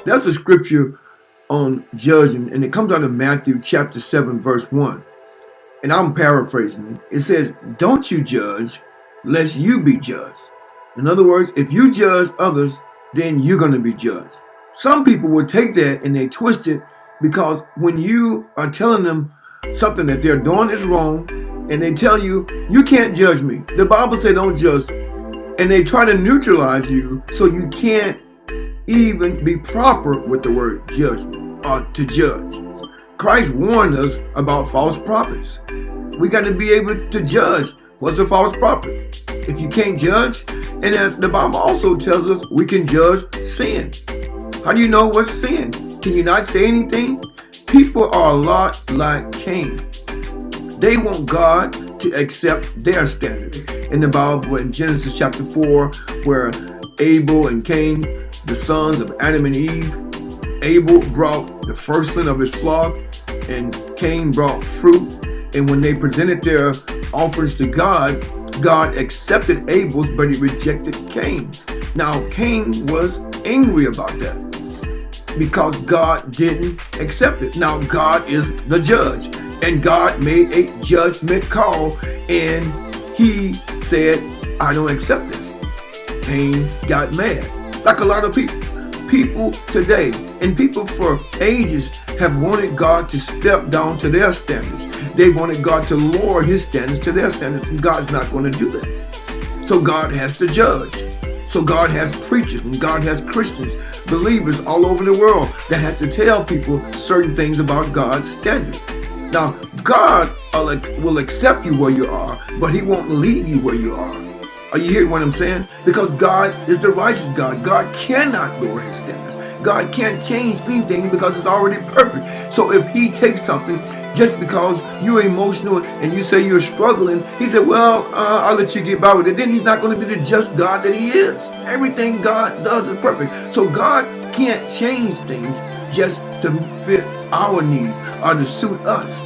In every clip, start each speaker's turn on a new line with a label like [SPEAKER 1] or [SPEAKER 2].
[SPEAKER 1] That's a scripture on judging, and it comes out of Matthew chapter 7, verse 1. And I'm paraphrasing it. It says, don't you judge, lest you be judged. In other words, if you judge others, then you're going to be judged. Some people will take that and they twist it, because when you are telling them something that they're doing is wrong, and they tell you, you can't judge me. The Bible says don't judge. And they try to neutralize you so you can't even be proper with the word judgment or to judge. Christ warned us about false prophets. We got to be able to judge what's a false prophet. If you can't judge, and the Bible also tells us we can judge sin. How do you know what's sin? Can you not say anything? People are a lot like Cain. They want God to accept their standard. In the Bible, in Genesis chapter 4, where Abel and Cain, the sons of Adam and Eve, Abel brought the firstling of his flock, and Cain brought fruit. And when they presented their offerings to God, God accepted Abel's, but he rejected Cain's. Now, Cain was angry about that because God didn't accept it. Now, God is the judge, and God made a judgment call, and he said, I don't accept this. Cain got mad, like a lot of people today, and people for ages have wanted God to step down to their standards. They wanted God to lower his standards to their standards, and God's not going to do that. So God has to judge. So God has preachers, and God has Christians, believers all over the world that have to tell people certain things about God's standard. Now, God will accept you where you are, but he won't leave you where you are. Are you hearing what I'm saying? Because God is the righteous God. God cannot lower his standards. God can't change anything because it's already perfect. So if he takes something just because you're emotional and you say you're struggling, he said, well, I'll let you get by with it. Then he's not going to be the just God that he is. Everything God does is perfect. So God can't change things just to fit our needs or to suit us.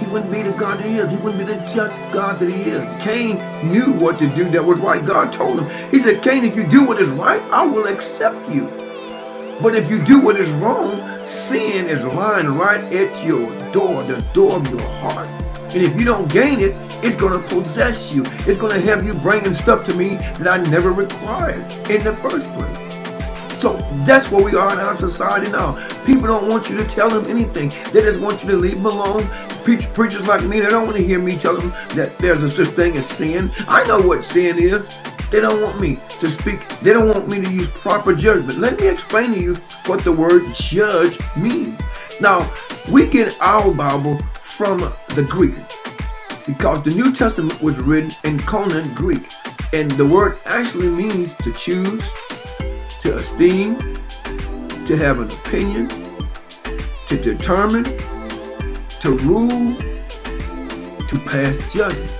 [SPEAKER 1] He wouldn't be the God that he is. He wouldn't be the just God that he is. Cain knew what to do that was right. God told him. He said, Cain, if you do what is right, I will accept you. But if you do what is wrong, sin is lying right at your door, the door of your heart. And if you don't gain it, it's going to possess you. It's going to have you bringing stuff to me that I never required in the first place. So that's where we are in our society now. People don't want you to tell them anything. They just want you to leave them alone. Preachers like me, they don't want to hear me tell them that there's a such thing as sin. I know what sin is. They don't want me to speak. They don't want me to use proper judgment. Let me explain to you what the word judge means. Now, we get our Bible from the Greek because the New Testament was written in Koine Greek. And the word actually means to choose, to esteem, to have an opinion, to determine, to rule, to pass judgment.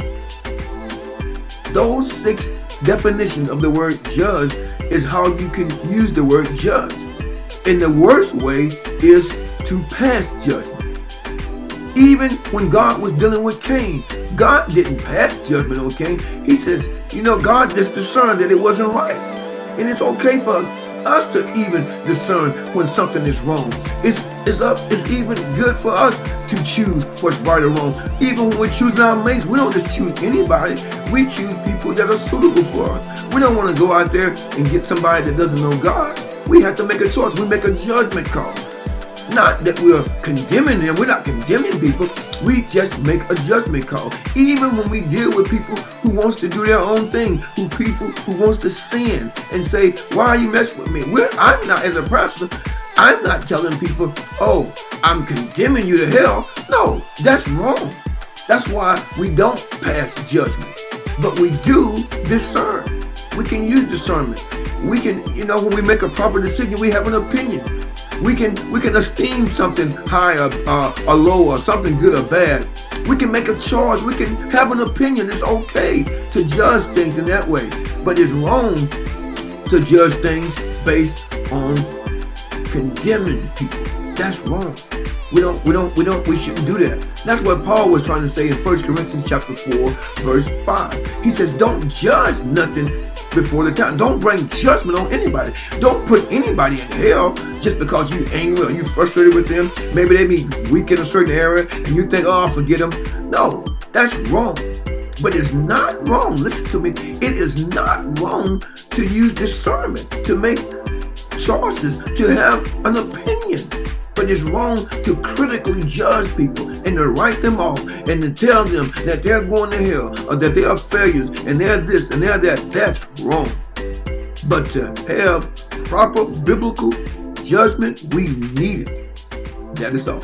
[SPEAKER 1] Those 6 definitions of the word judge is how you can use the word judge. And the worst way is to pass judgment. Even when God was dealing with Cain, God didn't pass judgment on Cain. He says, God just discerned that it wasn't right. And it's okay for us to even discern when something is wrong. It's even good for us to choose what's right or wrong. Even when we're choosing our mates, we don't just choose anybody. We choose people that are suitable for us. We don't want to go out there and get somebody that doesn't know God. We have to make a choice. We make a judgment call. Not that we're condemning them. We're not condemning people. We just make a judgment call. Even when we deal with people who wants to do their own thing, people who wants to sin and say, why are you messing with me? I'm not, as a pastor, I'm not telling people, oh, I'm condemning you to hell. No, that's wrong. That's why we don't pass judgment. But we do discern. We can use discernment. We can, when we make a proper decision, we have an opinion. We can esteem something high or low or something good or bad. We can make a choice. We can have an opinion. It's okay to judge things in that way. But it's wrong to judge things based on condemning people. That's wrong. We shouldn't do that. That's what Paul was trying to say in 1 Corinthians chapter 4, verse 5. He says, don't judge nothing before the time. Don't bring judgment on anybody. Don't put anybody in hell just because you angry or you frustrated with them. Maybe they be weak in a certain area and you think, oh, I'll forget them. No, that's wrong. But it's not wrong. Listen to me. It is not wrong to use discernment, to make choices, to have an opinion. But it's wrong to critically judge people and to write them off and to tell them that they're going to hell or that they are failures and they're this and they're that. That's wrong. But to have proper biblical judgment, we need it. That is all.